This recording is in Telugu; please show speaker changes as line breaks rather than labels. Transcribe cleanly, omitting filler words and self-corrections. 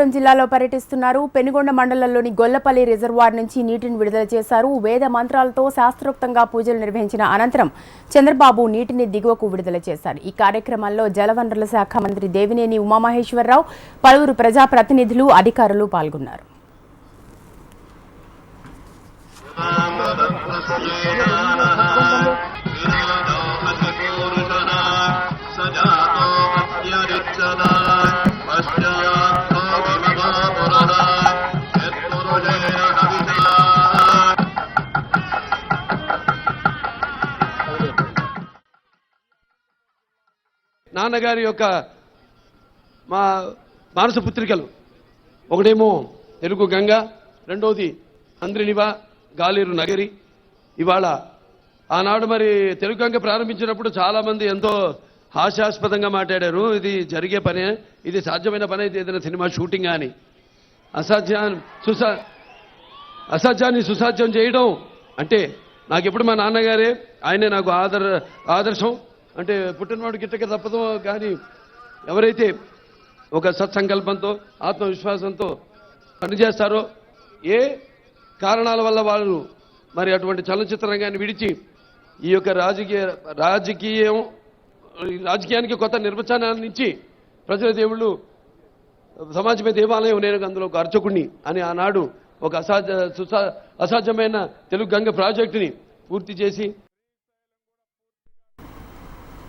జిల్లాలో పర్యటిస్తున్నారు. పెనుగొండ మండలంలోని గొల్లపల్లి రిజర్వాయర్ నుంచి నీటిని విడుదల చేశారు. వేద మంత్రాలతో శాస్త్రోక్తంగా పూజలు నిర్వహించిన అనంతరం చంద్రబాబు నీటిని దిగువకు విడుదల చేశారు. ఈ కార్యక్రమంలో జలవనరుల శాఖ మంత్రి దేవినేని ఉమామహేశ్వరరావు, పలువురు ప్రజాప్రతినిధులు, అధికారులు పాల్గొన్నారు.
నాన్నగారి యొక్క మా మానస పుత్రికలు, ఒకటేమో తెలుగు గంగ, రెండోది అంద్రినివా గాలేరు నగరి. ఇవాళ ఆనాడు మరి తెలుగు గంగ ప్రారంభించినప్పుడు చాలామంది ఎంతో హాస్యాస్పదంగా మాట్లాడారు. ఇది జరిగే పనే, ఇది సాధ్యమైన పనే, ఇది ఏదైనా సినిమా షూటింగ్ అని. అసాధ్యాన్ని సుసాధ్యం చేయడం అంటే నాకు ఎప్పుడు మా నాన్నగారే, ఆయనే నాకు ఆదర్శం. అంటే పుట్టినవాడు గిట్టక తప్పదు, కానీ ఎవరైతే ఒక సత్సంకల్పంతో ఆత్మవిశ్వాసంతో పనిచేస్తారో, ఏ కారణాల వల్ల వాళ్ళు మరి అటువంటి చలనచిత్ర రంగాన్ని విడిచి ఈ యొక్క రాజకీయానికి కొత్త నిర్వచనాన్ని ఇచ్చి ప్రజల దేవుళ్ళు, సమాజమే దేవాలయం, నేను అందులో ఒక అర్చకుడిని అని ఆనాడు ఒక అసాధ్యమైన తెలుగు గంగ ప్రాజెక్టుని పూర్తి చేసి